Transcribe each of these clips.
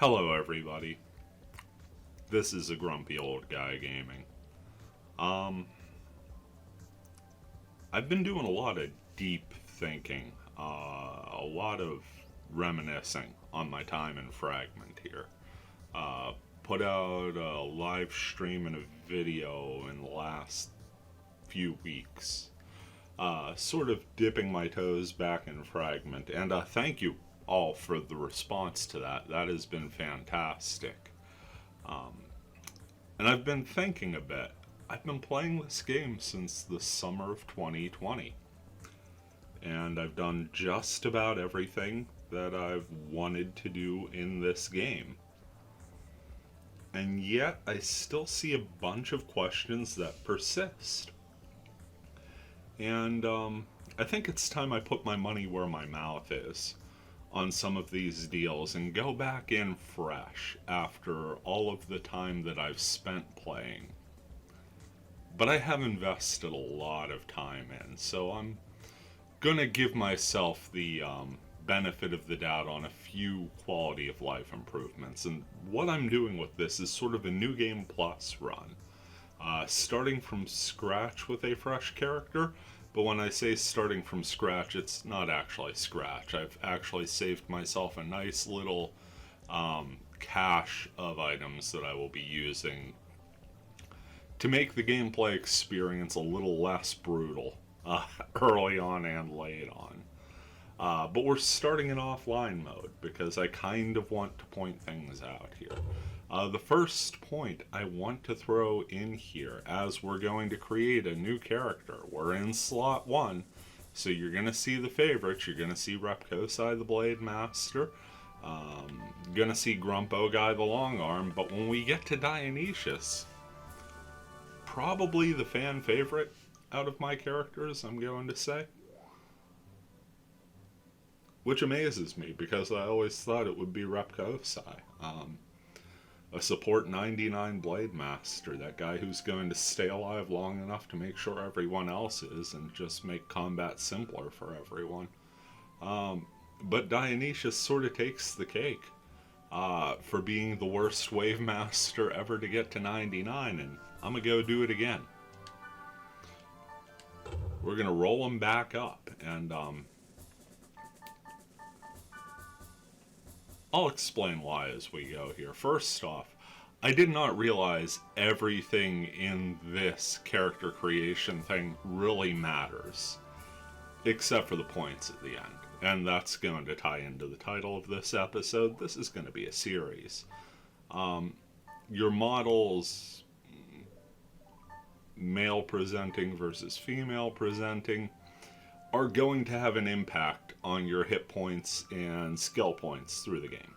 Hello everybody, this is a grumpy old guy gaming. Um, I've been doing a lot of deep thinking, a lot of reminiscing on my time in Fragment here. Put out a live stream and a video in the last few weeks, sort of dipping my toes back in Fragment, and thank you all for the response to that. That has been fantastic. And I've been thinking a bit. I've been playing this game since the summer of 2020. And I've done just about everything that I've wanted to do in this game. And yet, I still see a bunch of questions that persist. And I think it's time I put my money where my mouth is on some of these deals and go back in fresh after all of the time that I've spent playing. But I have invested a lot of time in, so I'm gonna give myself the benefit of the doubt on a few quality of life improvements. And what I'm doing with this is sort of a New Game Plus run. Starting from scratch with a fresh character, but when I say starting from scratch, it's not actually scratch. I've actually saved myself a nice little cache of items that I will be using to make the gameplay experience a little less brutal early on and late on. But we're starting in offline mode because I kind of want to point things out here. The first point I want to throw in here, as we're going to create a new character, we're in slot 1, so you're going to see the favorites. You're going to see Repkosai the Blade Master, going to see Grumpo Guy the Long Arm, but when we get to Dionysius, probably the fan favorite out of my characters, I'm going to say. Which amazes me, because I always thought it would be Repkosai. A support 99 Blade Master, that guy who's going to stay alive long enough to make sure everyone else is and just make combat simpler for everyone. But Dionysius sort of takes the cake for being the worst Wave Master ever to get to 99, and I'm going to go do it again. We're going to roll him back up, and I'll explain why as we go here. First off, I did not realize everything in this character creation thing really matters, except for the points at the end. And that's going to tie into the title of this episode. This is going to be a series. Your models, male presenting versus female presenting, are going to have an impact on your hit points and skill points through the game.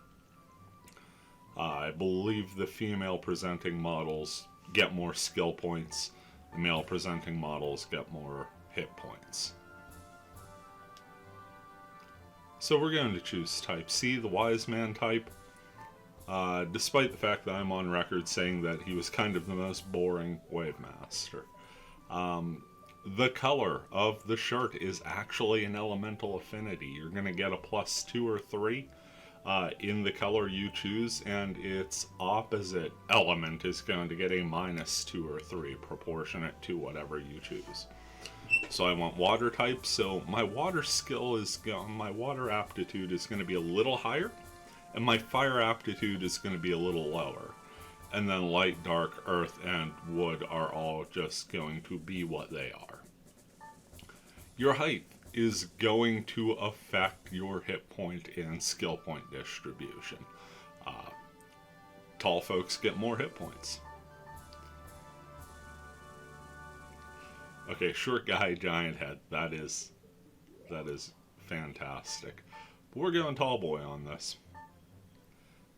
I believe the female presenting models get more skill points, the male presenting models get more hit points. So we're going to choose type C, the wise man type, despite the fact that I'm on record saying that he was kind of the most boring Wave Master. The color of the shirt is actually an elemental affinity. You're going to get a +2 or 3 in the color you choose, and its opposite element is going to get a -2 or 3 proportionate to whatever you choose. So I want water type, so my water skill is my water aptitude is going to be a little higher, and my fire aptitude is going to be a little lower. And then light, dark, earth, and wood are all just going to be what they are. Your height is going to affect your hit point and skill point distribution. Tall folks get more hit points. Okay, short guy, giant head. That is fantastic. But we're going tall boy on this.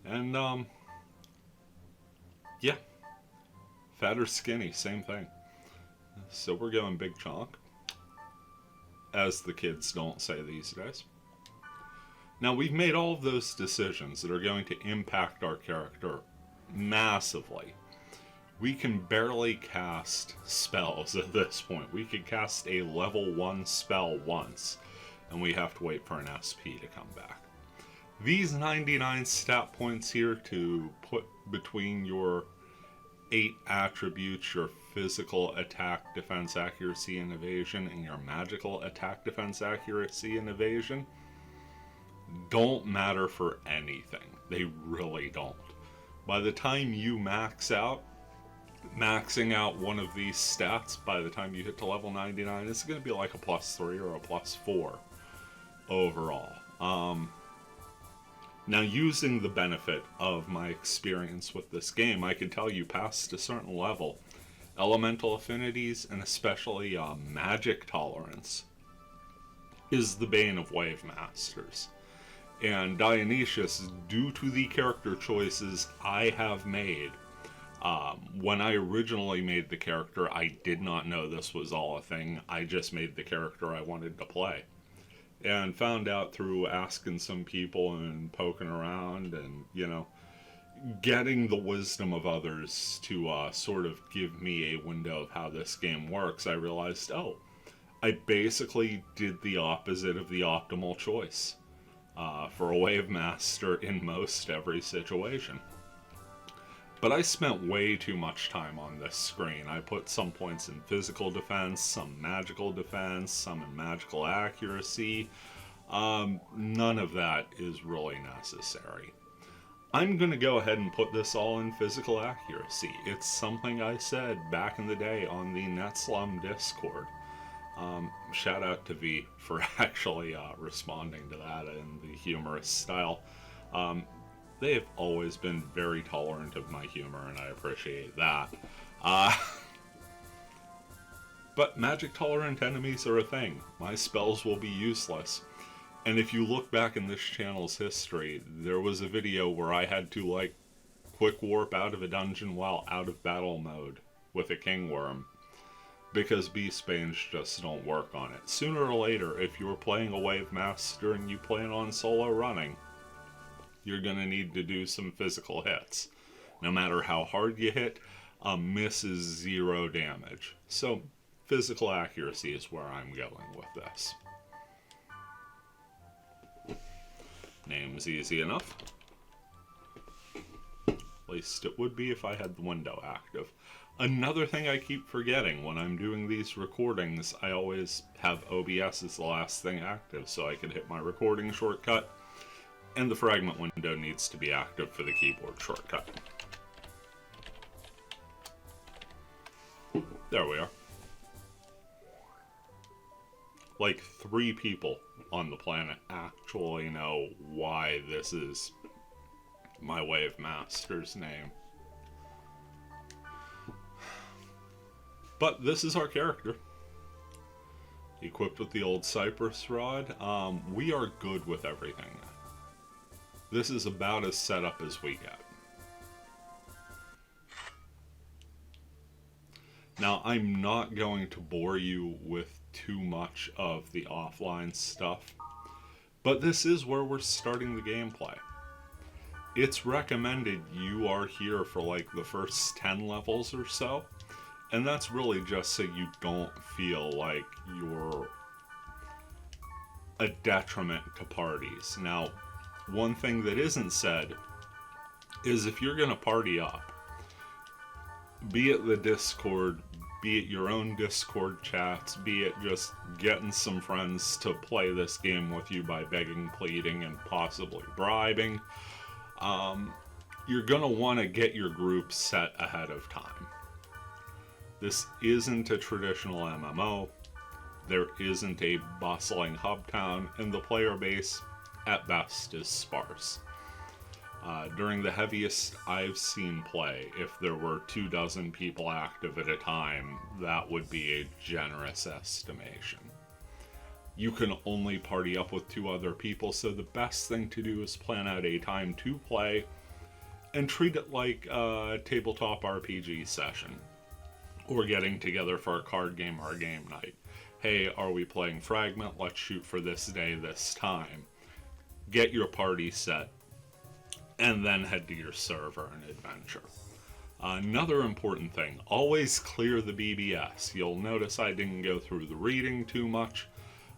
And yeah, fat or skinny, same thing. So we're going big chunk, as the kids don't say these days. Now, we've made all of those decisions that are going to impact our character massively. We can barely cast spells at this point. We could cast a level 1 spell once, and we have to wait for an SP to come back. These 99 stat points here to put between your 8 attributes, your physical attack, defense, accuracy, and evasion, and your magical attack, defense, accuracy, and evasion, don't matter for anything. They really don't. By the time you maxing out one of these stats, by the time you hit to level 99, it's going to be like a +3 or a +4 overall. Now, using the benefit of my experience with this game, I can tell you past a certain level, elemental affinities and especially magic tolerance is the bane of wave masters. And Dionysius, due to the character choices I have made, when I originally made the character, I did not know this was all a thing. I just made the character I wanted to play. And found out through asking some people and poking around and, getting the wisdom of others to sort of give me a window of how this game works, I realized, I basically did the opposite of the optimal choice for a wave master in most every situation. But I spent way too much time on this screen. I put some points in physical defense, some magical defense, some in magical accuracy. None of that is really necessary. I'm going to go ahead and put this all in physical accuracy. It's something I said back in the day on the NetSlum Discord. Shout out to V for actually responding to that in the humorous style. They have always been very tolerant of my humor, and I appreciate that. But magic-tolerant enemies are a thing. My spells will be useless. And if you look back in this channel's history, there was a video where I had to, quick warp out of a dungeon while out of battle mode with a king worm, because beast banes just don't work on it. Sooner or later, if you're playing a wave master and you plan on solo running, you're going to need to do some physical hits. No matter how hard you hit, a miss is 0 damage. So, physical accuracy is where I'm going with this. Name's easy enough. At least it would be if I had the window active. Another thing I keep forgetting when I'm doing these recordings, I always have OBS as the last thing active so I can hit my recording shortcut. And the fragment window needs to be active for the keyboard shortcut. There we are. 3 people on the planet actually know why this is my wave master's name. But this is our character. Equipped with the old cypress rod. We are good with everything. This is about as set up as we get. Now, I'm not going to bore you with too much of the offline stuff, but this is where we're starting the gameplay. It's recommended you are here for the first 10 levels or so, and that's really just so you don't feel like you're a detriment to parties. Now, one thing that isn't said is if you're going to party up, be it the Discord, be it your own Discord chats, be it just getting some friends to play this game with you by begging, pleading, and possibly bribing, you're going to want to get your group set ahead of time. This isn't a traditional MMO. There isn't a bustling hub town, and the player base at best is sparse. During the heaviest I've seen play, if there were 24 people active at a time, that would be a generous estimation. You can only party up with 2 other people, so the best thing to do is plan out a time to play and treat it like a tabletop RPG session, or getting together for a card game or a game night. Hey, are we playing Fragment? Let's shoot for this day, this time. Get your party set, and then head to your server and adventure. Another important thing, always clear the BBS. You'll notice I didn't go through the reading too much.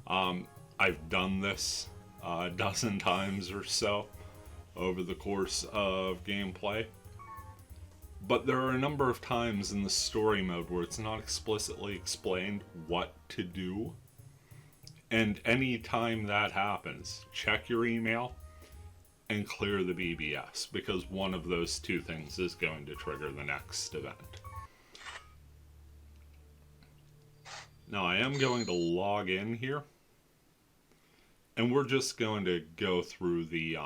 I've done this a dozen times or so over the course of gameplay. But there are a number of times in the story mode where it's not explicitly explained what to do. And any time that happens, check your email and clear the BBS, because one of those two things is going to trigger the next event. Now I am going to log in here, and we're just going to go through the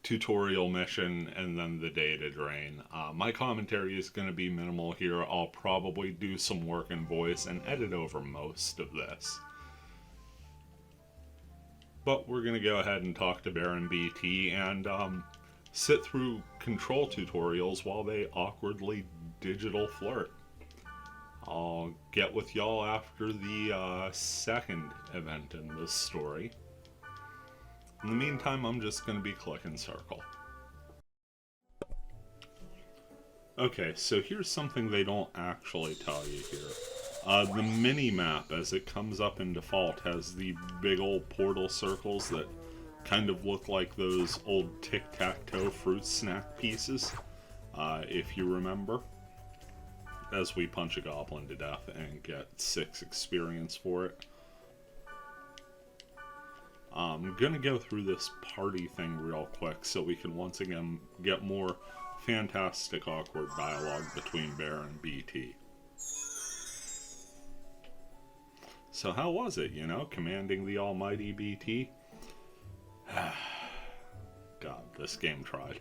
tutorial mission and then the data drain. My commentary is going to be minimal here. I'll probably do some work in voice and edit over most of this. But we're going to go ahead and talk to Baron BT and sit through control tutorials while they awkwardly digital flirt. I'll get with y'all after the second event in this story. In the meantime, I'm just going to be clicking circle. Okay, so here's something they don't actually tell you here. The mini-map, as it comes up in default, has the big old portal circles that kind of look like those old tic-tac-toe fruit snack pieces, if you remember. As we punch a goblin to death and get 6 experience for it. I'm gonna go through this party thing real quick so we can once again get more fantastic awkward dialogue between Bear and BT. So how was it, commanding the almighty BT? God, this game tried.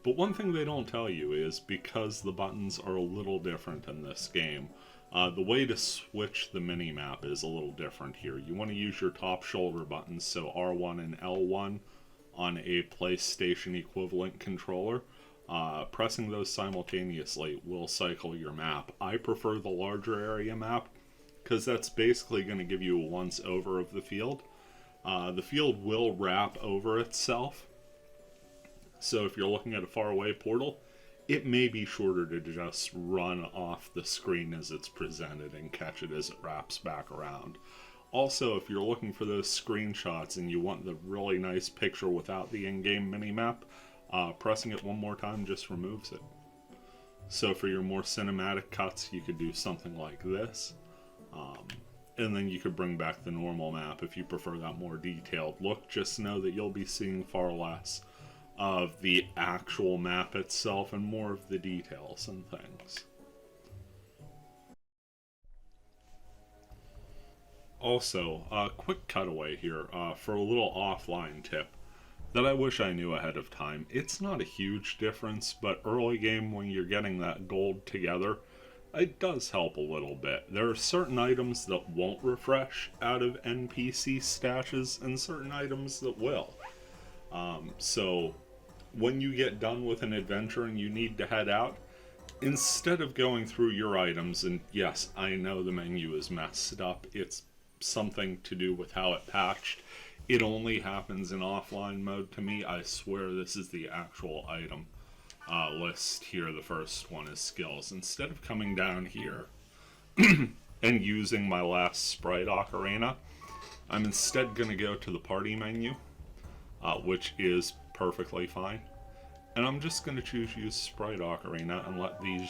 But one thing they don't tell you is, because the buttons are a little different in this game, the way to switch the mini-map is a little different here. You want to use your top shoulder buttons, so R1 and L1 on a PlayStation equivalent controller. Pressing those simultaneously will cycle your map. I prefer the larger area map, because that's basically going to give you a once-over of the field. The field will wrap over itself. So if you're looking at a faraway portal, it may be shorter to just run off the screen as it's presented and catch it as it wraps back around. Also, if you're looking for those screenshots and you want the really nice picture without the in-game minimap, pressing it one more time just removes it. So for your more cinematic cuts, you could do something like this. And then you could bring back the normal map if you prefer that more detailed look. Just know that you'll be seeing far less of the actual map itself and more of the details and things. Also, a quick cutaway here for a little offline tip that I wish I knew ahead of time. It's not a huge difference, but early game when you're getting that gold together, it does help a little bit. There are certain items that won't refresh out of NPC stashes and certain items that will. So when you get done with an adventure and you need to head out, instead of going through your items, and yes, I know the menu is messed up, it's something to do with how it patched. It only happens in offline mode to me. I swear this is the actual item list here. The first one is skills. Instead of coming down here and using my last sprite ocarina, I'm instead going to go to the party menu, which is perfectly fine. And I'm just going to choose use sprite ocarina and let these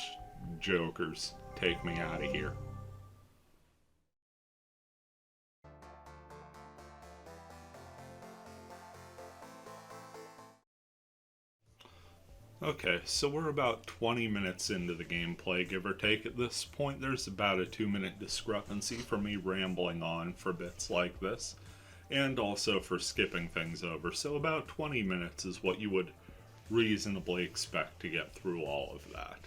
jokers take me out of here. Okay, so we're about 20 minutes into the gameplay, give or take at this point. There's about a 2-minute discrepancy for me rambling on for bits like this, and also for skipping things over. So about 20 minutes is what you would reasonably expect to get through all of that.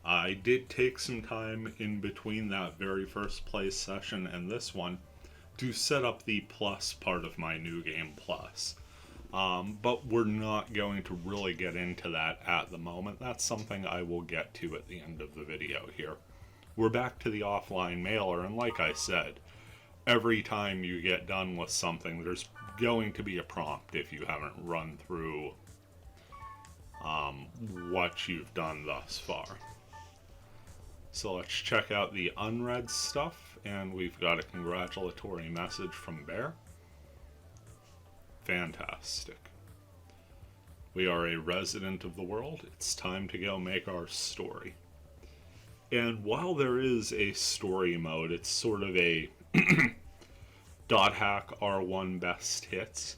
I did take some time in between that very first play session and this one to set up the plus part of my new game plus. But we're not going to really get into that at the moment. That's something I will get to at the end of the video here. We're back to the offline mailer, and like I said, every time you get done with something, there's going to be a prompt if you haven't run through what you've done thus far. So let's check out the unread stuff, and we've got a congratulatory message from Bear. Fantastic. We are a resident of the world. It's time to go make our story. And while there is a story mode, it's sort of a dot hack R1 best hits.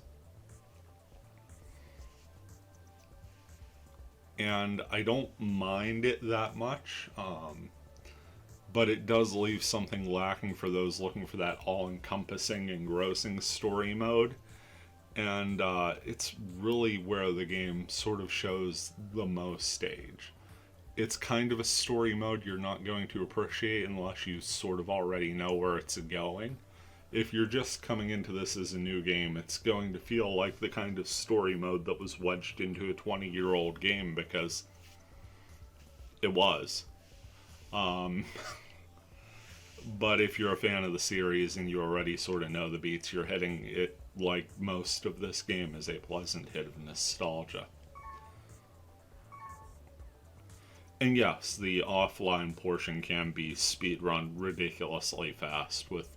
And I don't mind it that much, but it does leave something lacking for those looking for that all-encompassing, engrossing story mode. And it's really where the game sort of shows the most stage. It's kind of a story mode you're not going to appreciate unless you sort of already know where it's going. If you're just coming into this as a new game, it's going to feel like the kind of story mode that was wedged into a 20-year-old game, because it was. But if you're a fan of the series and you already sort of know the beats you're hitting, it, like most of this game, is a pleasant hit of nostalgia. And yes, the offline portion can be speedrun ridiculously fast with,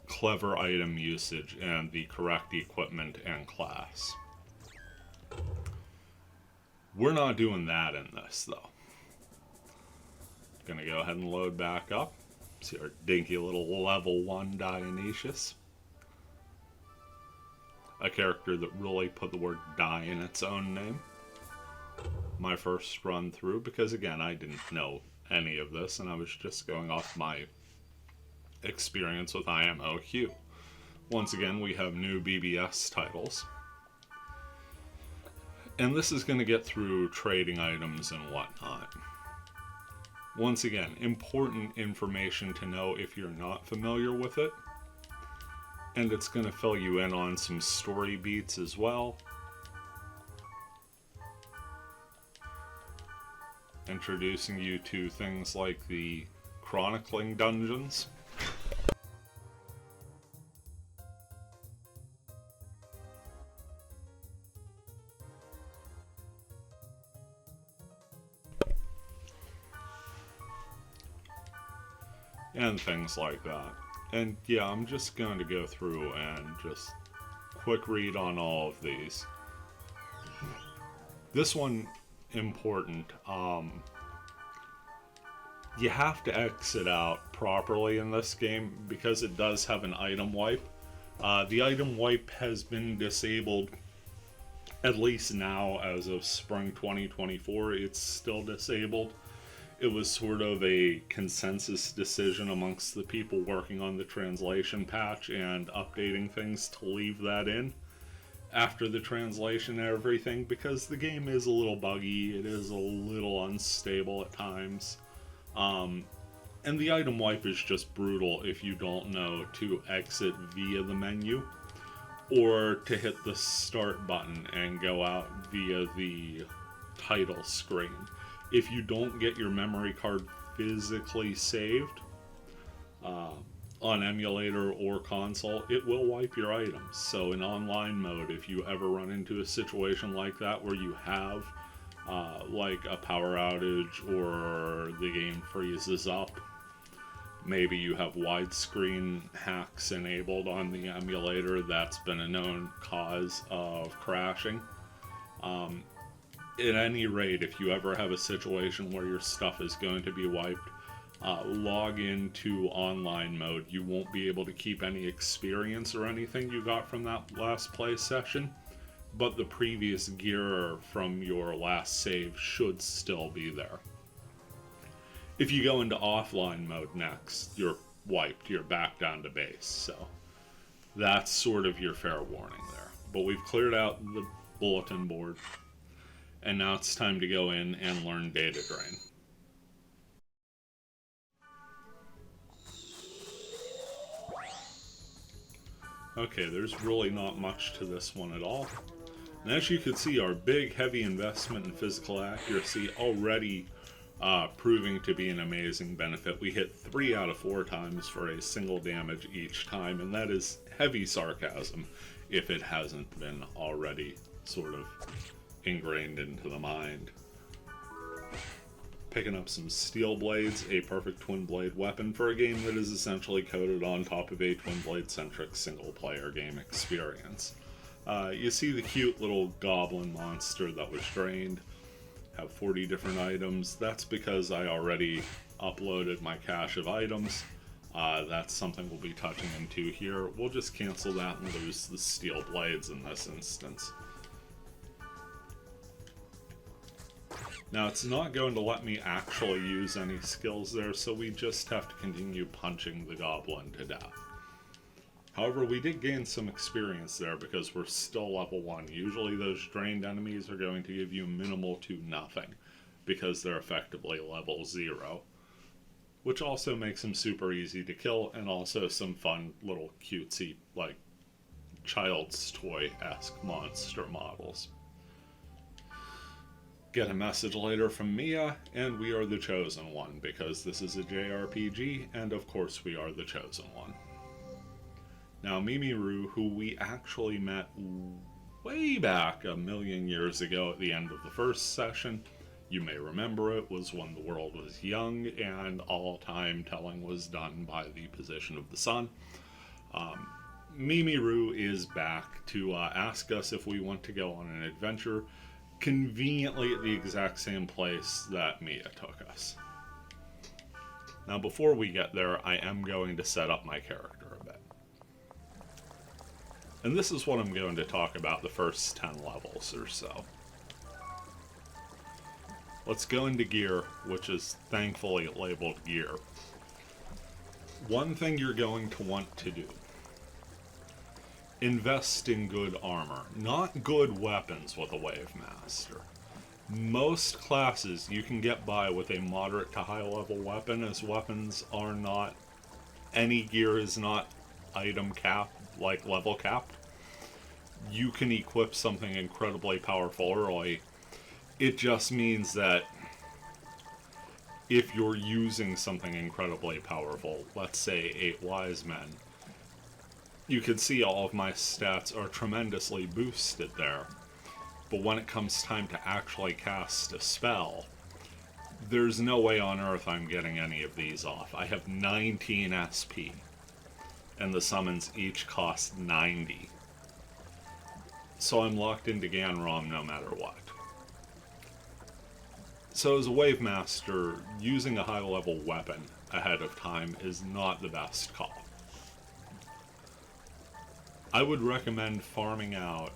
clever item usage and the correct equipment and class. We're not doing that in this, though. Gonna go ahead and load back up. See our dinky little level 1 Dionysius. A character that really put the word die in its own name. My first run through, because again, I didn't know any of this, and I was just going off my experience with IMOQ. Once again, we have new BBS titles. And this is going to get through trading items and whatnot. Once again, important information to know if you're not familiar with it. And it's going to fill you in on some story beats as well. Introducing you to things like the chronicling dungeons. And things like that. And yeah, I'm just going to go through and just quick read on all of these. This one, important. You have to exit out properly in this game because it does have an item wipe. The item wipe has been disabled, at least now as of spring 2024. It's still disabled. It was sort of a consensus decision amongst the people working on the translation patch and updating things to leave that in after the translation and everything, because the game is a little buggy, it is a little unstable at times. And the item wipe is just brutal if you don't know to exit via the menu or to hit the start button and go out via the title screen. If you don't get your memory card physically saved on emulator or console, it will wipe your items. So in online mode, if you ever run into a situation like that where you have like a power outage or the game freezes up, maybe you have widescreen hacks enabled on the emulator, that's been a known cause of crashing. At any rate, if you ever have a situation where your stuff is going to be wiped, log into online mode. You won't be able to keep any experience or anything you got from that last play session, but the previous gear from your last save should still be there. If you go into offline mode next, you're wiped, you're back down to base, so that's sort of your fair warning there. But we've cleared out the bulletin board. And now it's time to go in and learn data drain. Okay, there's really not much to this one at all. And as you can see, our big, heavy investment in physical accuracy already proving to be an amazing benefit. We hit 3 out of 4 times for a single damage each time, and that is heavy sarcasm if it hasn't been already sort of ingrained into the mind. picking up some steel blades, a perfect twin blade weapon for a game that is essentially coded on top of a twin blade centric single player game experience. You see the cute little goblin monster that was drained, have 40 different items. That's because I already uploaded my cache of items. That's something we'll be touching into here. We'll just cancel that and lose the steel blades in this instance. Now, it's not going to let me actually use any skills there, so we just have to continue punching the goblin to death. However, we did gain some experience there because we're still level 1. Usually those drained enemies are going to give you minimal to nothing because they're effectively level 0. Which also makes them super easy to kill, and also some fun little cutesy, like, child's toy-esque monster models. Get a message later from Mia, and we are the Chosen One, because this is a JRPG, and of course we are the Chosen One. Now, Mimiru, who we actually met way back a million years ago at the end of the first session, you may remember it, was when the world was young and all time telling was done by the position of the sun. Mimiru is back to ask us if we want to go on an adventure, conveniently at the exact same place that Mia took us. Now, before we get there, I am going to set up my character a bit. And this is what I'm going to talk about the first 10 levels or so. Let's go into gear, which is thankfully labeled gear. One thing you're going to want to do: invest in good armor, not good weapons with a Wave Master. Most classes you can get by with a moderate to high level weapon, as weapons are not, any gear is not item capped, like level capped. You can equip something incredibly powerful early. It just means that if you're using something incredibly powerful, let's say 8 Wise Men, you can see all of my stats are tremendously boosted there. But when it comes time to actually cast a spell, there's no way on earth I'm getting any of these off. I have 19 SP, and the summons each cost 90. So I'm locked into Ganrom no matter what. So as a Wave Master, using a high-level weapon ahead of time is not the best call. I would recommend farming out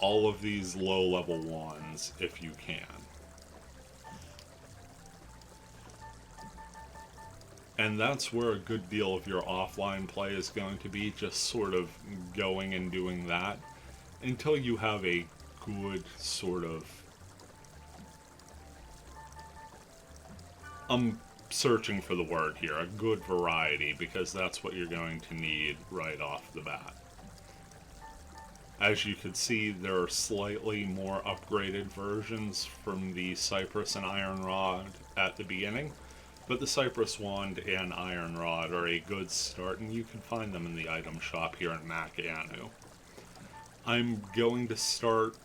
all of these low-level ones if you can. And that's where a good deal of your offline play is going to be, just sort of going and doing that until you have a good sort of... I'm searching for the word here, a good variety, because that's what you're going to need right off the bat. As you can see, there are slightly more upgraded versions from the Cypress and Iron Rod at the beginning, but the Cypress Wand and Iron Rod are a good start, and you can find them in the item shop here in Makanu. I'm going to start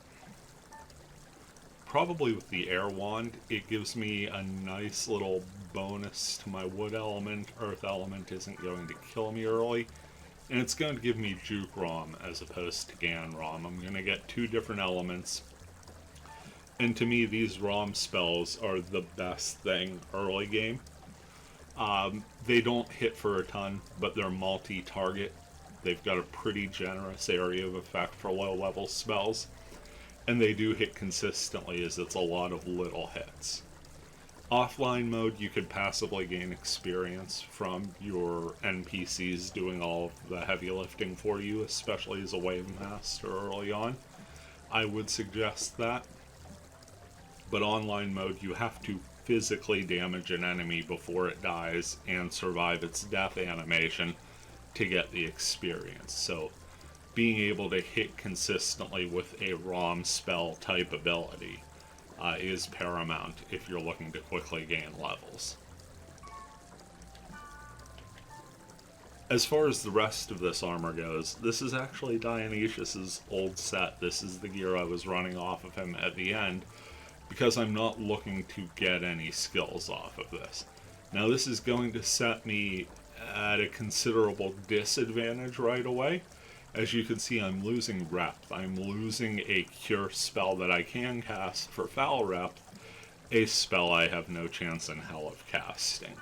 probably with the Air Wand. It gives me a nice little bonus to my wood element. Earth element isn't going to kill me early. And it's going to give me Juke Rom as opposed to Gan Rom. I'm going to get 2 different elements. And to me, these Rom spells are the best thing early game. They don't hit for a ton, but they're multi-target. They've got a pretty generous area of effect for low-level spells. And they do hit consistently, as it's a lot of little hits. Offline mode, you could passively gain experience from your NPCs doing all of the heavy lifting for you, especially as a Wave Master early on. I would suggest that. But online mode, you have to physically damage an enemy before it dies and survive its death animation to get the experience. So being able to hit consistently with a ROM spell type ability is paramount if you're looking to quickly gain levels. As far as the rest of this armor goes, this is actually Dionysius's old set. This is the gear I was running off of him at the end. because I'm not looking to get any skills off of this. Now this is going to set me at a considerable disadvantage right away. As you can see, I'm losing rep. I'm losing a cure spell that I can cast for foul rep, a spell I have no chance in hell of casting.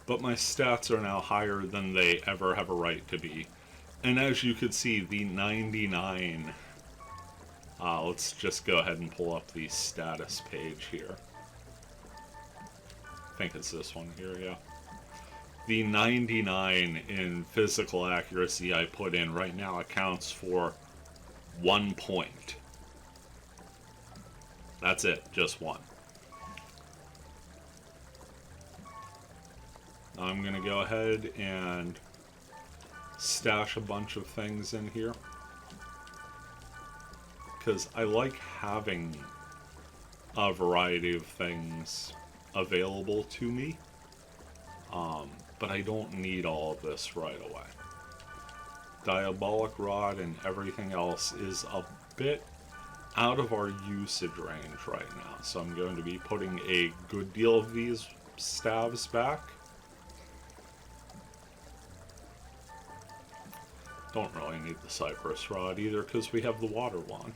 But my stats are now higher than they ever have a right to be. And as you can see, the 99... let's just go ahead and pull up the status page here. I think it's this one here, yeah. The 99 in physical accuracy I put in right now accounts for 1 point. That's it, just one. I'm going to go ahead and stash a bunch of things in here, because I like having a variety of things available to me, but I don't need all of this right away. Diabolic Rod and everything else is a bit out of our usage range right now, so I'm going to be putting a good deal of these staves back. Don't really need the Cypress Rod either, because we have the Water Wand.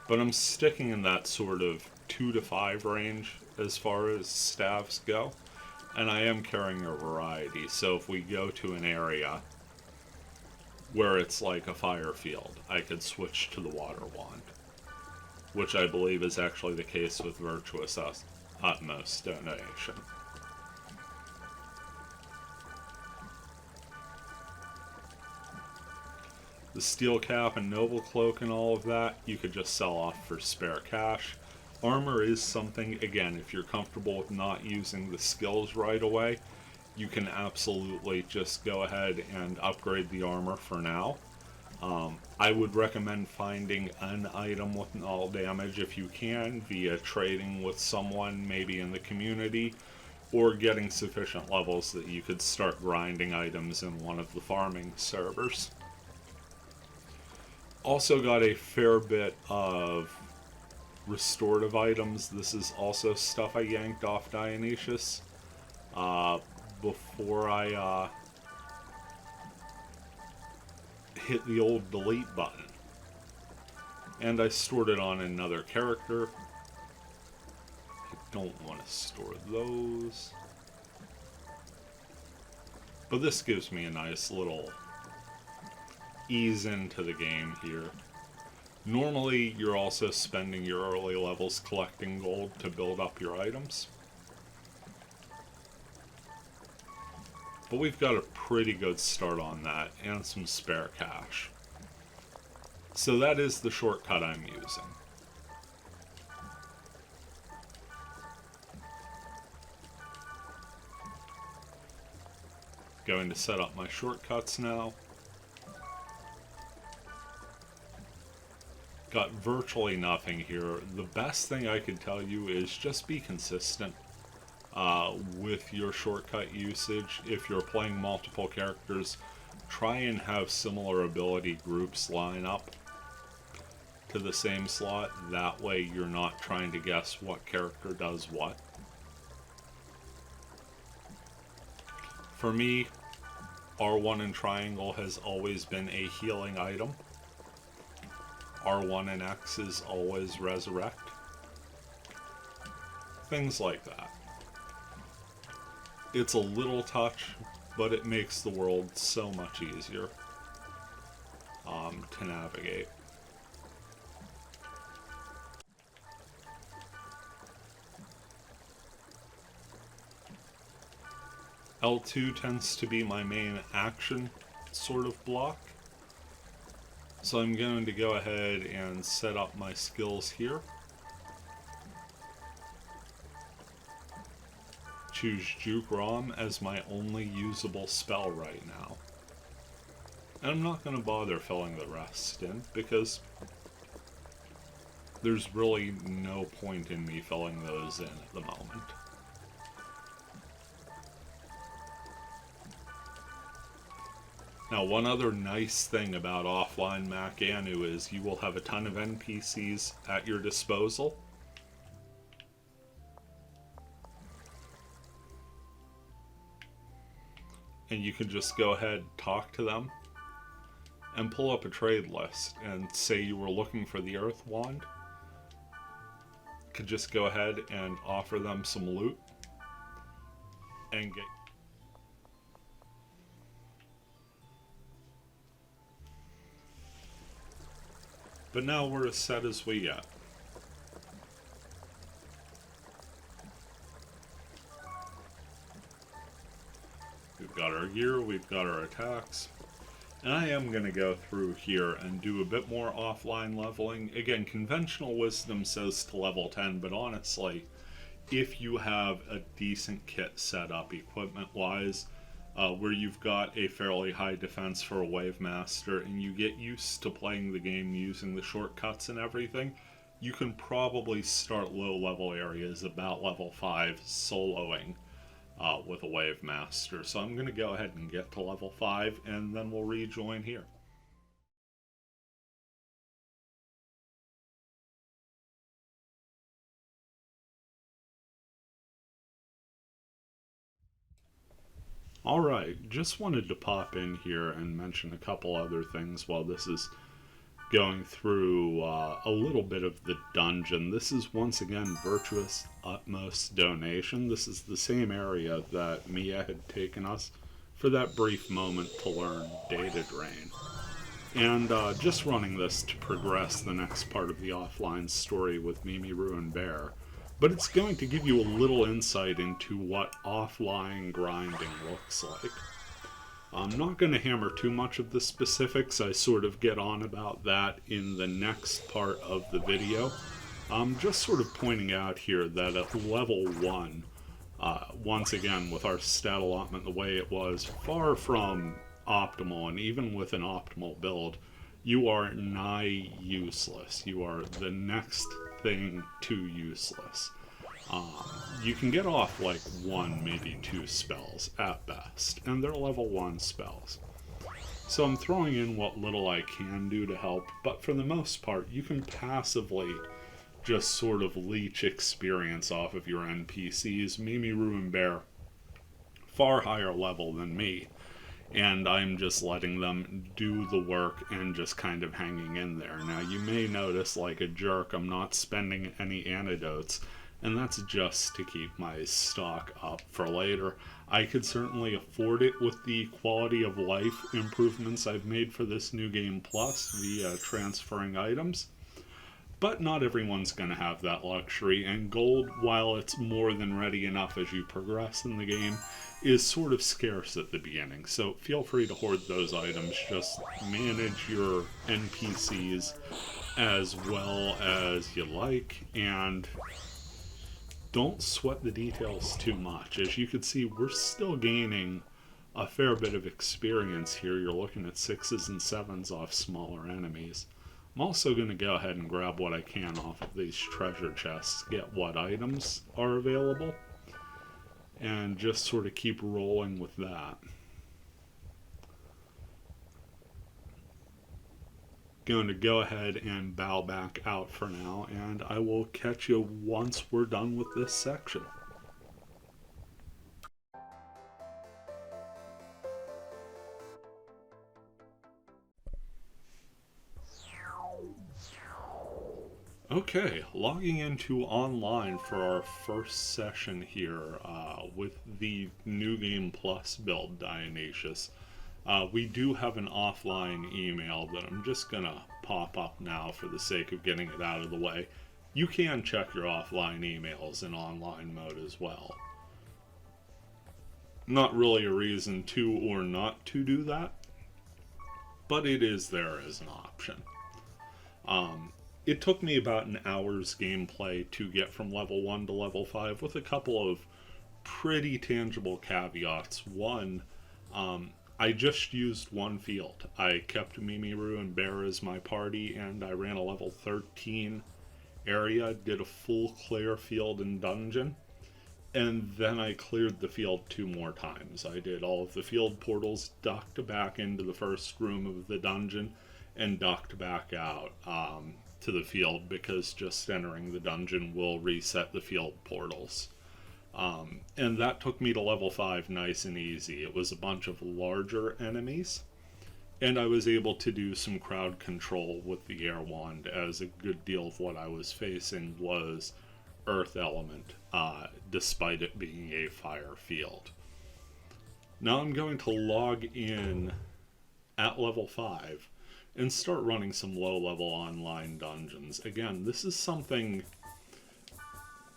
But I'm sticking in that sort of 2 to 5 range as far as staves go. And I am carrying a variety, so if we go to an area where it's like a fire field, I could switch to the Water Wand. Which I believe is actually the case with Virtuous Utmost Donation. The Steel Cap and Noble Cloak and all of that, you could just sell off for spare cash. Armor is something, again, if you're comfortable with not using the skills right away, you can absolutely just go ahead and upgrade the armor for now. I would recommend finding an item with null damage if you can, via trading with someone maybe in the community, or getting sufficient levels that you could start grinding items in one of the farming servers. Also got a fair bit of restorative items. This is also stuff I yanked off Dionysius before I hit the old delete button. And I stored it on another character. I don't want to store those. But this gives me a nice little ease into the game here. Normally, you're also spending your early levels collecting gold to build up your items. But we've got a pretty good start on that, and some spare cash. So that is the shortcut I'm using. Going to set up my shortcuts now. Got virtually nothing here. The best thing I could tell you is just be consistent with your shortcut usage. If you're playing multiple characters, try and have similar ability groups line up to the same slot. That way you're not trying to guess what character does what. For me, R1 and triangle has always been a healing item. R1 and X is always resurrect. Things like that. It's a little touch, but it makes the world so much easier to navigate. L2 tends to be my main action sort of block. So I'm going to go ahead and set up my skills here. Choose Juke Rom as my only usable spell right now. And I'm not going to bother filling the rest in, because there's really no point in me filling those in at the moment. Now, one other nice thing about offline Mac Anu is you will have a ton of NPCs at your disposal. And you can just go ahead, talk to them, and pull up a trade list and say you were looking for the Earth Wand. Could just go ahead and offer them some loot and get. But now we're as set as we get. We've got our gear, we've got our attacks. And I am going to go through here and do a bit more offline leveling. Again, conventional wisdom says to level 10, but honestly, if you have a decent kit set up equipment-wise, where you've got a fairly high defense for a Wave Master, and you get used to playing the game using the shortcuts and everything, you can probably start low-level areas about level 5 soloing with a Wave Master. So I'm going to go ahead and get to level 5, and then we'll rejoin here. Alright, just wanted to pop in here and mention a couple other things while this is going through a little bit of the dungeon. This is once again Virtuous Utmost Donation. This is the same area that Mia had taken us for that brief moment to learn Data Drain. And just running this to progress the next part of the offline story with Mimi Ruin Bear. But it's going to give you a little insight into what offline grinding looks like. I'm not going to hammer too much of the specifics. I sort of get on about that in the next part of the video. I'm just sort of pointing out here that at level 1, once again with our stat allotment the way it was, far from optimal, and even with an optimal build, you are nigh useless. You are the next thing to useless. You can get off like 1, maybe 2 spells at best, and they're level 1 spells. So I'm throwing in what little I can do to help, but for the most part, you can passively just sort of leech experience off of your NPCs. Mimi Ruin Bear, far higher level than me, and I'm just letting them do the work and just kind of hanging in there. Now, you may notice, like a jerk, I'm not spending any antidotes, and that's just to keep my stock up for later. I could certainly afford it with the quality of life improvements I've made for this New Game Plus via transferring items. But not everyone's going to have that luxury, and gold, while it's more than ready enough as you progress in the game, is sort of scarce at the beginning. So feel free to hoard those items, just manage your NPCs as well as you like, and don't sweat the details too much. As you can see, we're still gaining a fair bit of experience here. You're looking at 6s and 7s off smaller enemies. I'm also going to go ahead and grab what I can off of these treasure chests, get what items are available, and just sort of keep rolling with that. Going to go ahead and bow back out for now, and I will catch you once we're done with this section. Okay, logging into online for our first session here with the New Game Plus build, Dionysius. We do have an offline email that I'm just going to pop up now for the sake of getting it out of the way. You can check your offline emails in online mode as well. Not really a reason to or not to do that, but it is there as an option. It took me about an hour's gameplay to get from level 1 to level 5 with a couple of pretty tangible caveats. One, I just used one field. I kept Mimi Ruin Bear as my party, and I ran a level 13 area, did a full clear field and dungeon, And then I cleared the field 2 more times. I did all of the field portals, ducked back into the first room of the dungeon, and ducked back out to the field, because just entering the dungeon will reset the field portals. And that took me to level 5 nice and easy. It was a bunch of larger enemies, and I was able to do some crowd control with the air wand, as a good deal of what I was facing was earth element, despite it being a fire field. Now I'm going to log in at level 5 and start running some low-level online dungeons. Again, this is something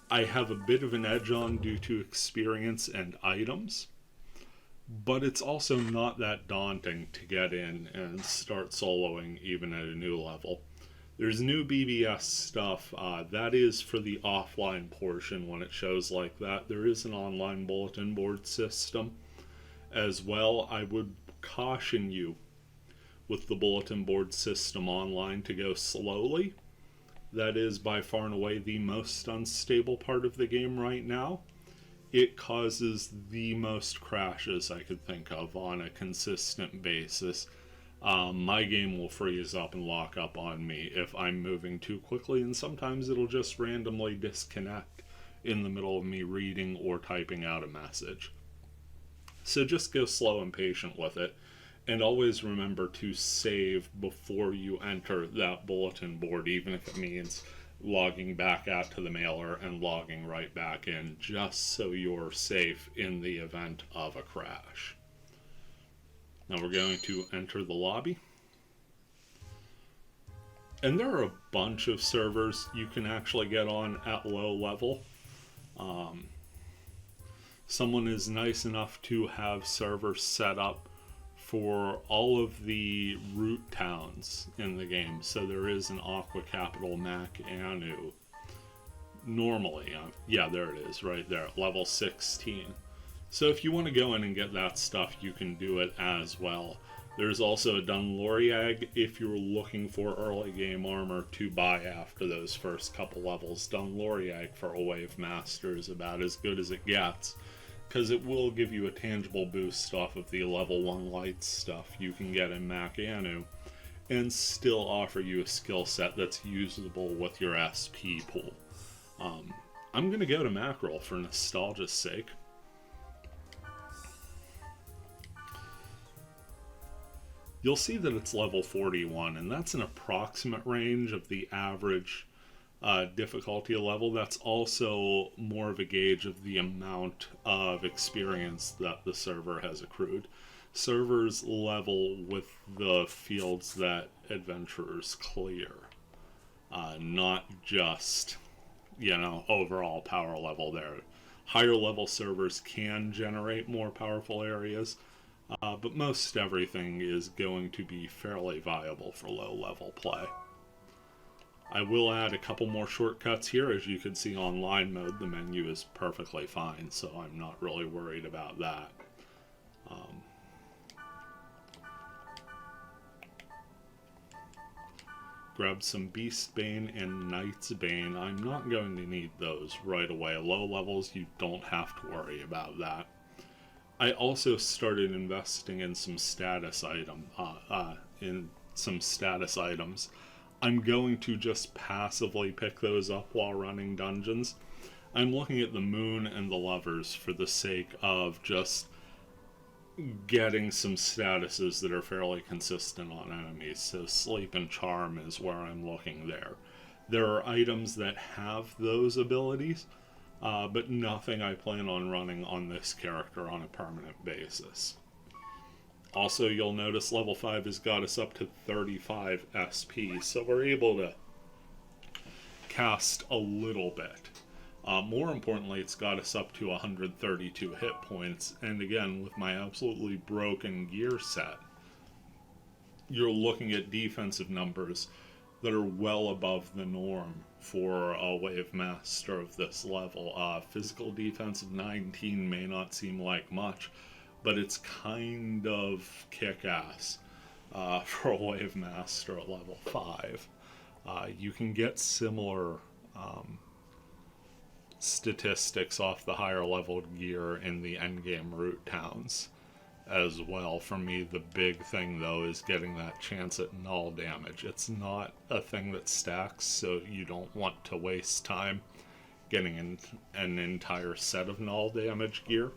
I have a bit of an edge on due to experience and items, but it's also not that daunting to get in and start soloing even at a new level. There's new BBS stuff. That is for the offline portion when it shows like that. There is an online bulletin board system as well. I would caution you with the bulletin board system online to go slowly. That is by far and away the most unstable part of the game right now. It causes the most crashes I could think of on a consistent basis. My game will freeze up and lock up on me if I'm moving too quickly, and sometimes it'll just randomly disconnect in the middle of me reading or typing out a message. So just go slow and patient with it, and always remember to save before you enter that bulletin board, even if it means logging back out to the mailer and logging right back in, just so you're safe in the event of a crash. Now we're going to enter the lobby. And there are a bunch of servers you can actually get on at low level. Someone is nice enough to have servers set up for all of the root towns in the game. So there is an Aqua Capital Mac Anu. Normally, yeah, there it is right there, level 16. So if you want to go in and get that stuff, you can do it as well. There's also a Dunloriag if you're looking for early game armor to buy after those first couple levels. Dunloriag for a Wave Master is about as good as it gets, because it will give you a tangible boost off of the level 1 light stuff you can get in Mac Anu, and still offer you a skill set that's usable with your SP pool. I'm going to go to Mackerel for nostalgia's sake. You'll see that it's level 41, and that's an approximate range of the average difficulty level. That's also more of a gauge of the amount of experience that the server has accrued. Servers level with the fields that adventurers clear, not just, overall power level there. Higher level servers can generate more powerful areas, but most everything is going to be fairly viable for low level play. I will add a couple more shortcuts here. As you can see, online mode, the menu is perfectly fine, so I'm not really worried about that. Grab some Beast Bane and Knight's Bane. I'm not going to need those right away. Low levels, you don't have to worry about that. I also started investing in some status items. I'm going to just passively pick those up while running dungeons. I'm looking at the Moon and the Lovers for the sake of just getting some statuses that are fairly consistent on enemies. So Sleep and Charm is where I'm looking there. There are items that have those abilities, but nothing I plan on running on this character on a permanent basis. Also, you'll notice level 5 has got us up to 35 SP, so we're able to cast a little bit. More importantly, it's got us up to 132 hit points, and again, with my absolutely broken gear set, you're looking at defensive numbers that are well above the norm for a Wave Master of this level. Physical defense of 19 may not seem like much, but it's kind of kick-ass for a Wave Master at level 5. You can get similar statistics off the higher leveled gear in the endgame route towns as well. For me, the big thing though is getting that chance at null damage. It's not a thing that stacks, so you don't want to waste time getting an entire set of null damage gear.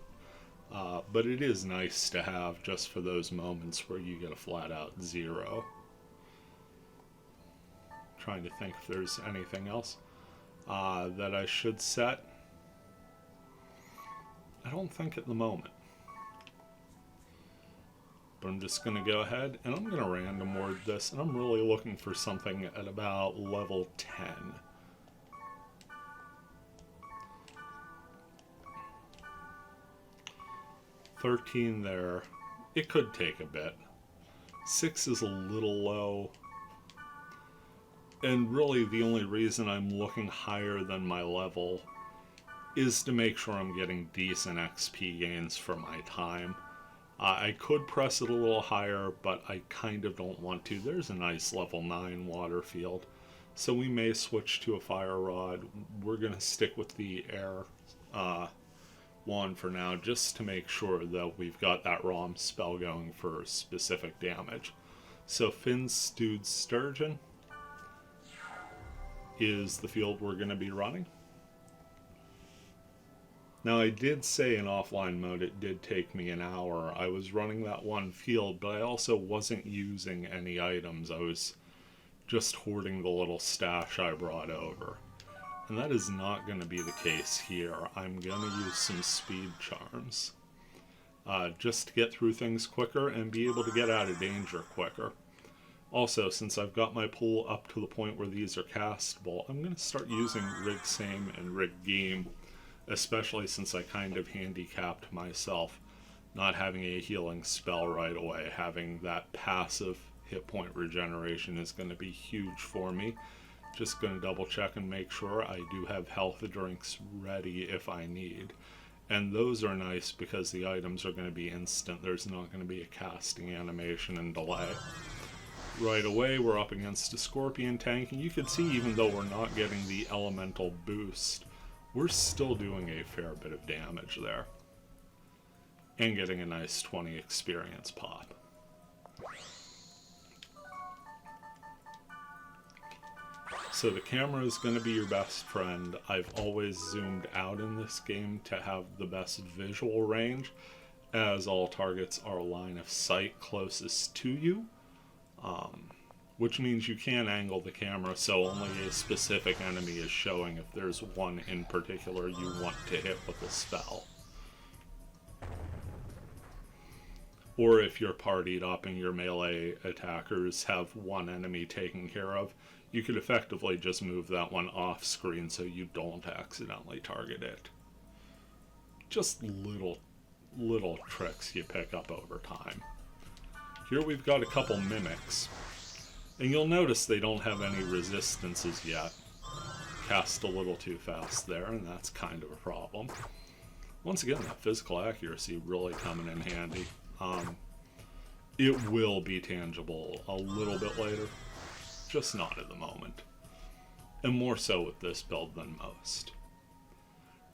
But it is nice to have just for those moments where you get a flat out 0. Trying to think if there's anything else that I should set. I don't think at the moment. But I'm just going to go ahead and I'm going to random word this, and I'm really looking for something at about level 10. 13 there. It could take a bit. 6 is a little low. And really the only reason I'm looking higher than my level is to make sure I'm getting decent XP gains for my time. I could press it a little higher, but I kind of don't want to. There's a nice level 9 water field, so we may switch to a fire rod. We're going to stick with the air one for now, just to make sure that we've got that ROM spell going for specific damage. So Finn's Stewed Sturgeon is the field we're going to be running. Now, I did say in offline mode it did take me an hour. I was running that one field, but I also wasn't using any items. I was just hoarding the little stash I brought over. And that is not going to be the case here. I'm going to use some speed charms. Just to get through things quicker and be able to get out of danger quicker. Also, since I've got my pool up to the point where these are castable, I'm going to start using Rig Same and Rig Game, especially since I kind of handicapped myself not having a healing spell right away. Having that passive hit point regeneration is going to be huge for me. Just going to double check and make sure I do have health drinks ready if I need. And those are nice because the items are going to be instant. There's not going to be a casting animation and delay. Right away we're up against a Scorpion tank, and you can see even though we're not getting the elemental boost, we're still doing a fair bit of damage there. And getting a nice 20 experience pop. So the camera is going to be your best friend. I've always zoomed out in this game to have the best visual range, as all targets are line of sight closest to you. Which means you can angle the camera so only a specific enemy is showing if there's one in particular you want to hit with a spell. Or if you're partied up and your melee attackers have one enemy taken care of, you could effectively just move that one off screen so you don't accidentally target it. Just little tricks you pick up over time. Here we've got a couple mimics, and you'll notice they don't have any resistances yet. Cast a little too fast there, and that's kind of a problem. Once again, that physical accuracy really coming in handy. It will be tangible a little bit later, just not at the moment. And more so with this build than most.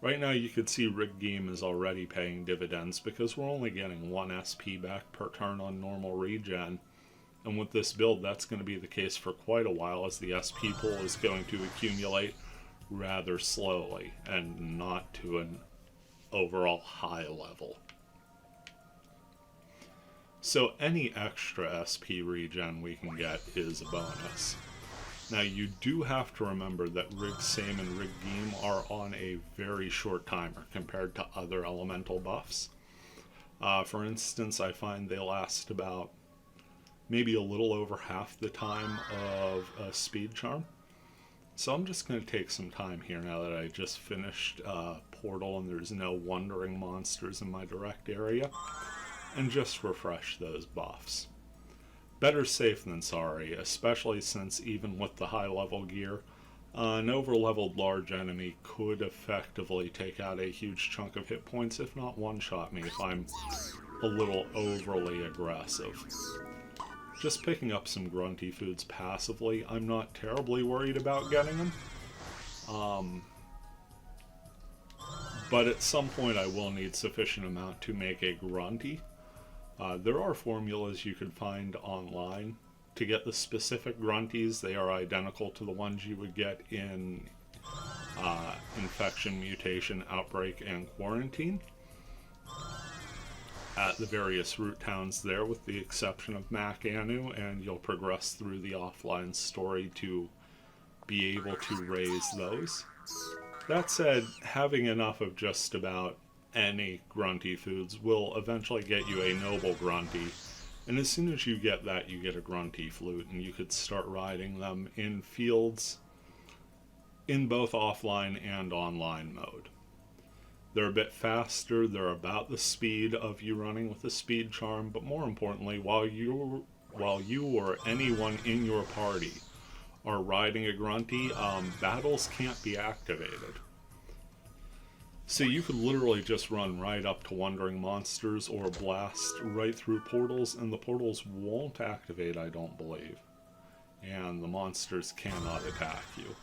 Right now you could see Rig Game is already paying dividends because we're only getting 1 SP back per turn on normal regen. And with this build that's going to be the case for quite a while, as the SP pool is going to accumulate rather slowly and not to an overall high level. So any extra SP regen we can get is a bonus. Now you do have to remember that Rig Same and Rig Game are on a very short timer compared to other elemental buffs. For instance, I find they last about maybe a little over half the time of a speed charm. So I'm just going to take some time here now that I just finished Portal and there's no wandering monsters in my direct area, and just refresh those buffs. Better safe than sorry, especially since even with the high level gear, an over-leveled large enemy could effectively take out a huge chunk of hit points, if not one-shot me if I'm a little overly aggressive. Just picking up some grunty foods passively, I'm not terribly worried about getting them. But at some point I will need sufficient amount to make a grunty. There are formulas you can find online to get the specific grunties. They are identical to the ones you would get in infection, mutation, outbreak, and quarantine at the various root towns there, with the exception of Mac Anu, and you'll progress through the offline story to be able to raise those. That said, having enough of just about any grunty foods will eventually get you a noble grunty, and as soon as you get that, you get a grunty flute, and you could start riding them in fields in both offline and online mode. They're a bit faster, they're about the speed of you running with a speed charm, but more importantly, while you or anyone in your party are riding a grunty, battles can't be activated. So you could literally just run right up to wandering monsters or blast right through portals, and the portals won't activate, I don't believe. And the monsters cannot attack you.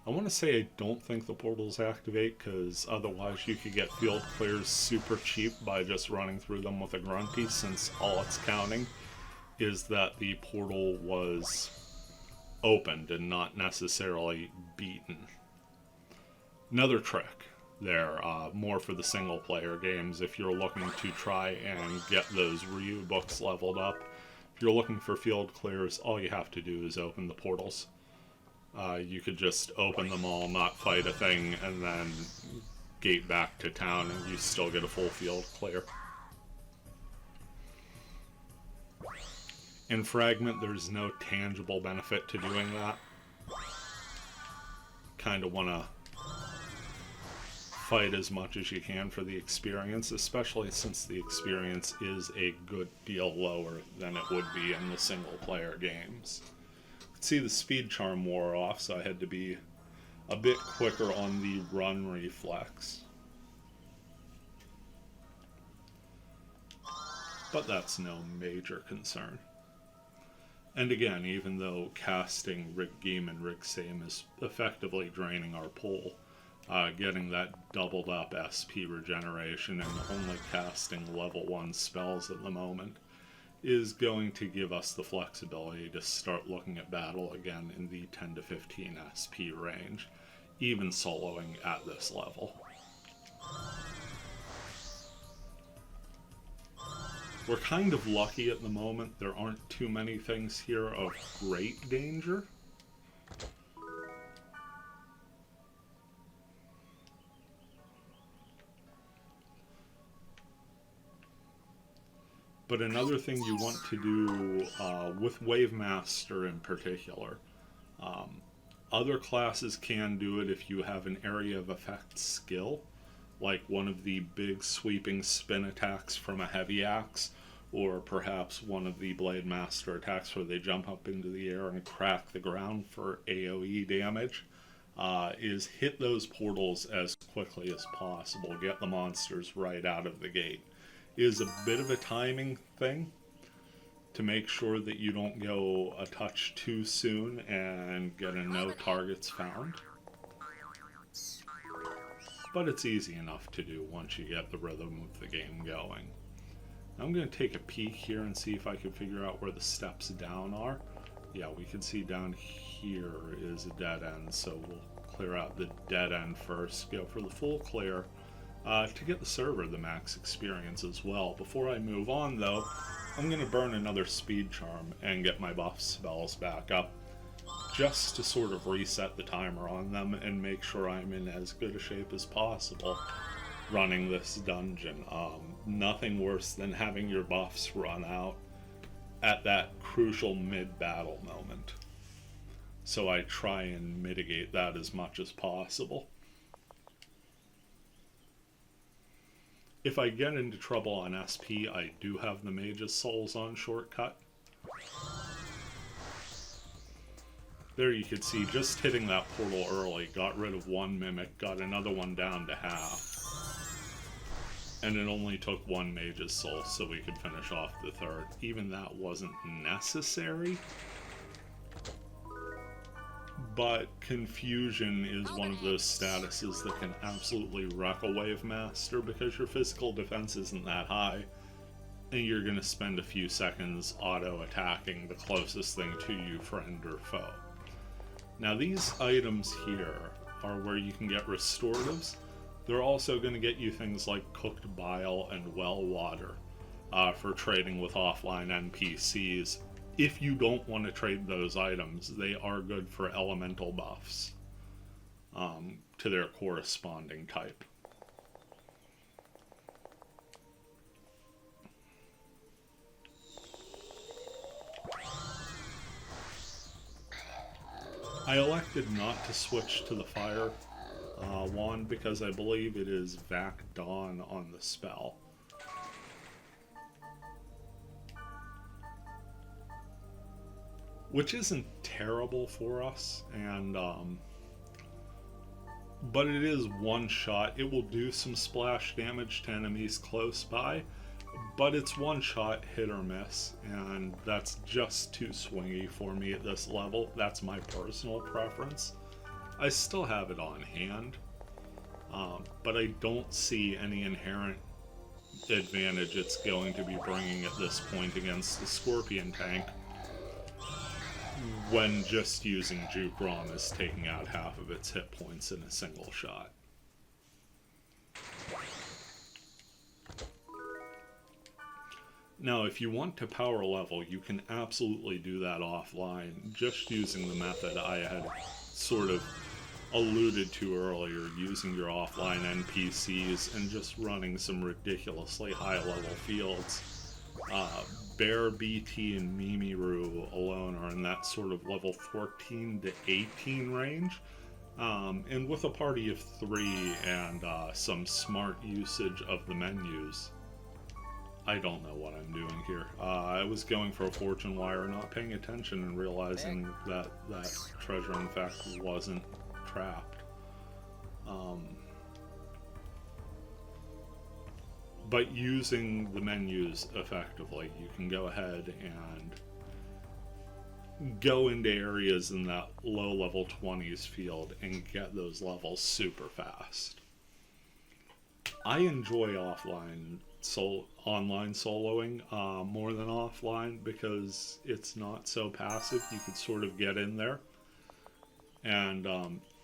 I want to say I don't think the portals activate, because otherwise you could get field clears super cheap by just running through them with a grunty, since all it's counting is that the portal was opened and not necessarily beaten. Another trick there, more for the single player games, if you're looking to try and get those Ryu books leveled up. If you're looking for field clears, all you have to do is open the portals. You could just open them all, not fight a thing, and then gate back to town, and you still get a full field clear. In Fragment, there's no tangible benefit to doing that. Kind of want to fight as much as you can for the experience, especially since the experience is a good deal lower than it would be in the single player games. See, the speed charm wore off, so I had to be a bit quicker on the run reflex. But that's no major concern. And again, even though casting Rig Geem and Rig Same is effectively draining our pool, getting that doubled up SP regeneration and only casting level 1 spells at the moment is going to give us the flexibility to start looking at battle again in the 10 to 15 SP range, even soloing at this level. We're kind of lucky at the moment. There aren't too many things here of great danger. But another thing you want to do with Wave Master in particular, other classes can do it if you have an area of effect skill, like one of the big sweeping spin attacks from a heavy axe, or perhaps one of the Blade Master attacks where they jump up into the air and crack the ground for AoE damage, is hit those portals as quickly as possible, get the monsters right out of the gate. Is a bit of a timing thing to make sure that you don't go a touch too soon and get a no targets found. But it's easy enough to do once you get the rhythm of the game going. I'm going to take a peek here and see if I can figure out where the steps down are. Yeah, we can see down here is a dead end, so we'll clear out the dead end first, go for the full clear, to get the server the max experience as well. Before I move on though, I'm going to burn another speed charm and get my buff spells back up, just to sort of reset the timer on them and make sure I'm in as good a shape as possible running this dungeon. Nothing worse than having your buffs run out at that crucial mid-battle moment. So I try and mitigate that as much as possible. If I get into trouble on SP, I do have the Mage's Souls on shortcut. There you can see, just hitting that portal early got rid of one Mimic, got another one down to half. And it only took one Mage's Soul so we could finish off the third. Even that wasn't necessary. but confusion is one of those statuses that can absolutely wreck a wave master because your physical defense isn't that high, and you're going to spend a few seconds auto attacking the closest thing to you, friend or foe. Now, these items here are where you can get restoratives. They're also going to get you things like cooked bile and well water for trading with offline NPCs. If you don't want to trade those items, they are good for elemental buffs to their corresponding type. I elected not to switch to the fire wand because I believe it is Vac Dawn on the spell. Which isn't terrible for us, and but it is one shot. It will do some splash damage to enemies close by, but it's one shot, hit or miss, and that's just too swingy for me at this level. That's my personal preference. I still have it on hand, but I don't see any inherent advantage it's going to be bringing at this point against the Scorpion tank when just using Juke Rom is taking out half of its hit points in a single shot. Now, if you want to power level, you can absolutely do that offline, just using the method I had sort of alluded to earlier, using your offline NPCs and just running some ridiculously high-level fields. Bear, BT, and Mimiru alone are in that sort of level 14 to 18 range. And with a party of 3 and some smart usage of the menus, I don't know what I'm doing here. I was going for a fortune wire, not paying attention and realizing that that treasure in fact wasn't trapped. But using the menus effectively, you can go ahead and go into areas in that low level 20s field and get those levels super fast. I enjoy online soloing more than offline because it's not so passive. You could sort of get in there and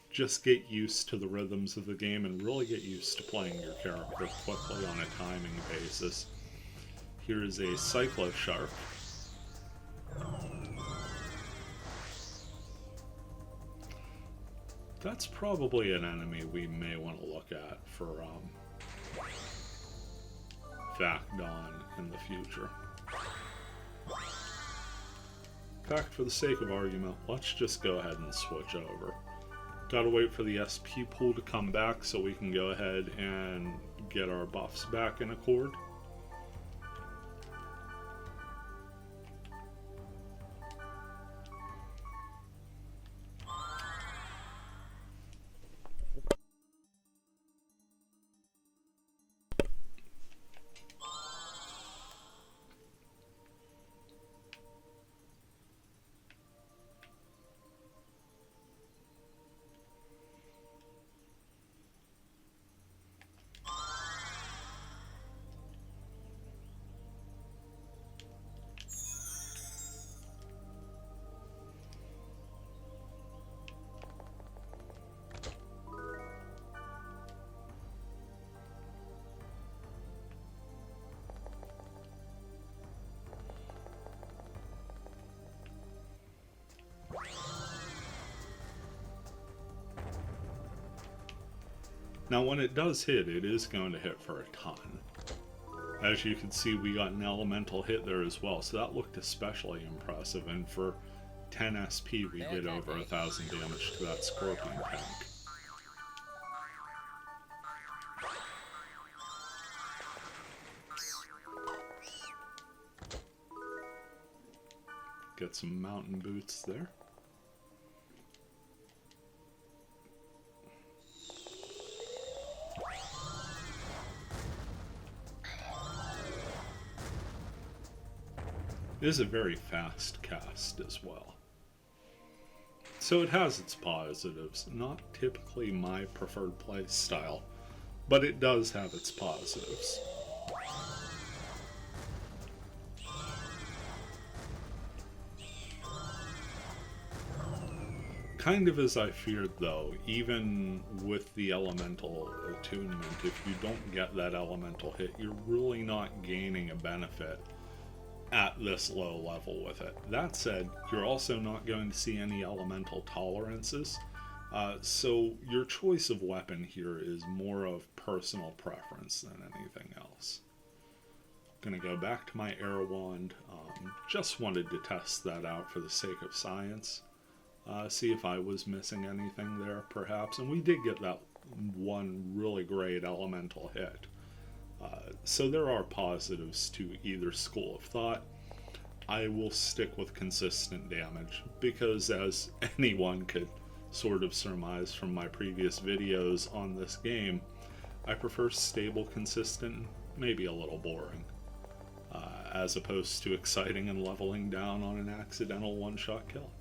just get used to the rhythms of the game and really get used to playing your character quickly on a timing basis. Here is a Cyclo Shark. That's probably an enemy we may want to look at for Vac Dawn in the future. In fact, for the sake of argument, let's just go ahead and switch over. Gotta wait for the SP pool to come back so we can go ahead and get our buffs back in accord. Now when it does hit, it is going to hit for a ton. As you can see, we got an elemental hit there as well, so that looked especially impressive, and for 10 SP we did over 1,000 damage to that Scorpion tank. Get some mountain boots there. It is a very fast cast as well. So it has its positives. Not typically my preferred play style, but it does have its positives. Kind of as I feared, though, even with the elemental attunement, if you don't get that elemental hit, you're really not gaining a benefit at this low level with it. That said, you're also not going to see any elemental tolerances, so your choice of weapon here is more of personal preference than anything else. Gonna go back to my air wand. Just wanted to test that out for the sake of science. See if I was missing anything there, perhaps. And we did get that one really great elemental hit. So there are positives to either school of thought. I will stick with consistent damage, because as anyone could sort of surmise from my previous videos on this game, I prefer stable, consistent, maybe a little boring, as opposed to exciting and leveling down on an accidental one-shot kill.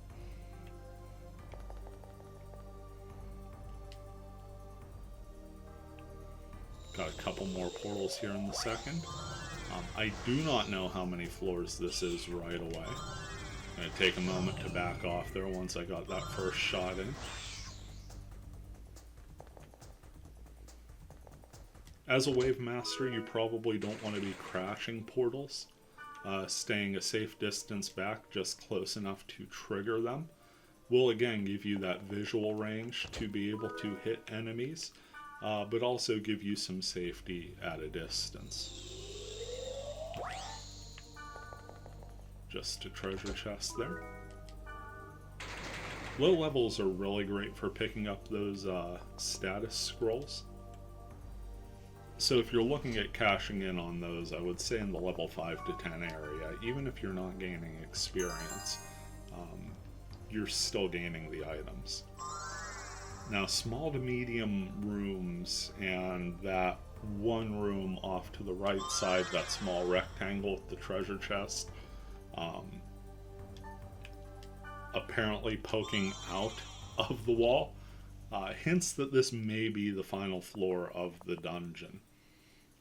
Got a couple more portals here in the second. I do not know how many floors this is right away. I'm going to take a moment to back off there once I got that first shot in. As a wave master, you probably don't want to be crashing portals. Staying a safe distance back, just close enough to trigger them, will again give you that visual range to be able to hit enemies. But also give you some safety at a distance. Just a treasure chest there. Low levels are really great for picking up those status scrolls. So if you're looking at cashing in on those, I would say in the level 5 to 10 area, even if you're not gaining experience, you're still gaining the items. Now, small to medium rooms and that one room off to the right side, that small rectangle with the treasure chest, apparently poking out of the wall, hints that this may be the final floor of the dungeon.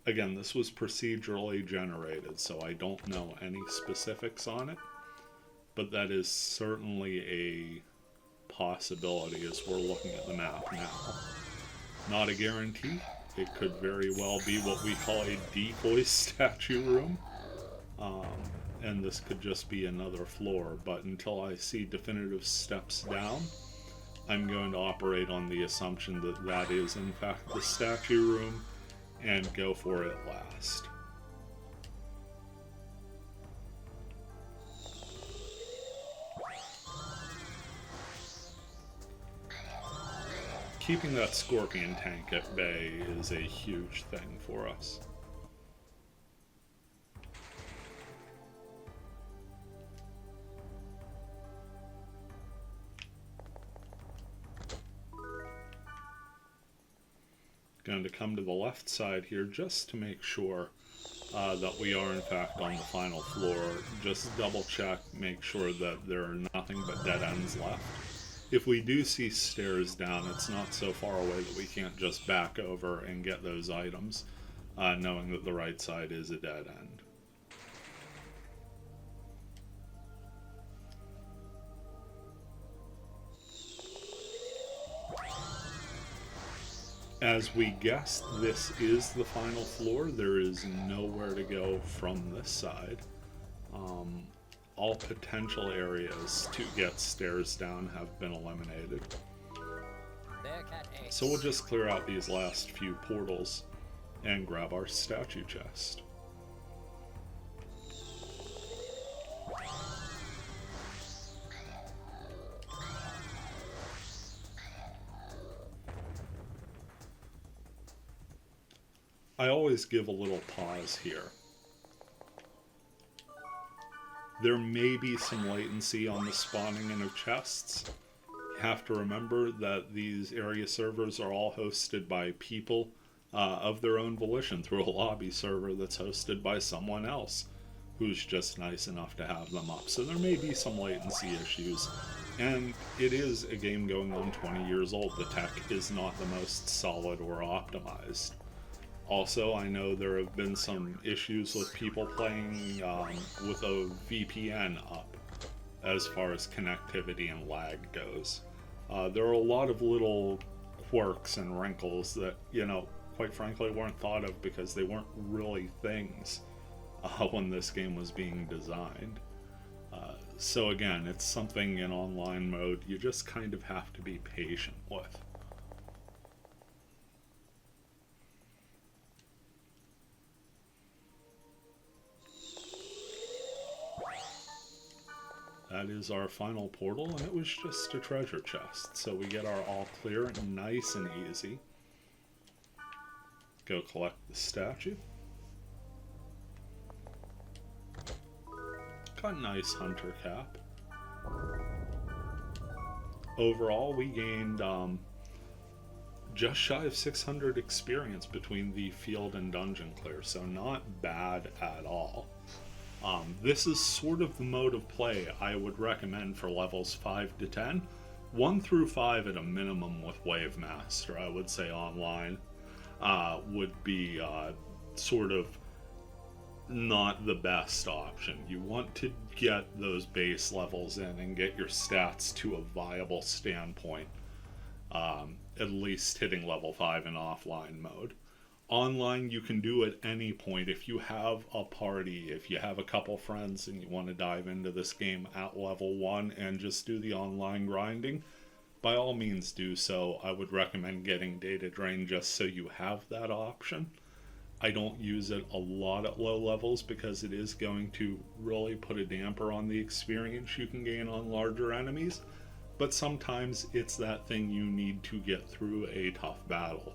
Again, this was procedurally generated, so I don't know any specifics on it, but that is certainly a possibility as we're looking at the map now. Not a guarantee. It could very well be what we call a decoy statue room, and this could just be another floor, but until I see definitive steps down, I'm going to operate on the assumption that that is in fact the statue room and go for it last. Keeping that scorpion tank at bay is a huge thing for us. Going to come to the left side here just to make sure that we are in fact on the final floor. Just double check, make sure that there are nothing but dead ends left. If we do see stairs down, it's not so far away that we can't just back over and get those items, knowing that the right side is a dead end. As we guessed, this is the final floor. There is nowhere to go from this side. All potential areas to get stairs down have been eliminated. So we'll just clear out these last few portals and grab our statue chest. I always give a little pause here. There may be some latency on the spawning in of chests. You have to remember that these area servers are all hosted by people of their own volition through a lobby server that's hosted by someone else who's just nice enough to have them up. So there may be some latency issues And it is a game going on 20 years old. The tech is not the most solid or optimized. Also, I know there have been some issues with people playing with a VPN up as far as connectivity and lag goes. There are a lot of little quirks and wrinkles that, quite frankly, weren't thought of because they weren't really things when this game was being designed. So again, it's something in online mode you just kind of have to be patient with. That is our final portal, and it was just a treasure chest. So we get our all clear, nice and easy. Go collect the statue. Got a nice hunter cap. Overall, we gained just shy of 600 experience between the field and dungeon clear, so not bad at all. This is sort of the mode of play I would recommend for levels 5 to 10. 1 through 5 at a minimum with Wave Master, I would say online, would be sort of not the best option. You want to get those base levels in and get your stats to a viable standpoint, at least hitting level 5 in offline mode. Online, you can do at any point. If you have a party, if you have a couple friends and you want to dive into this game at level 1 and just do the online grinding, by all means do so. I would recommend getting Data Drain just so you have that option. I don't use it a lot at low levels because it is going to really put a damper on the experience you can gain on larger enemies, but sometimes it's that thing you need to get through a tough battle.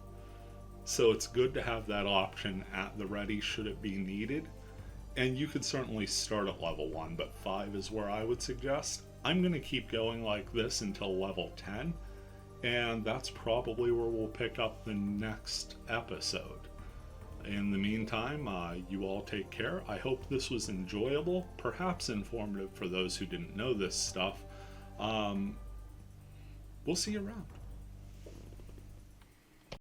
So it's good to have that option at the ready should it be needed, and you could certainly start at level 1, but 5 is where I would suggest. I'm going to keep going like this until level 10, and that's probably where we'll pick up the next episode. In the meantime, you all take care. I hope this was enjoyable, perhaps informative for those who didn't know this stuff. We'll see you around.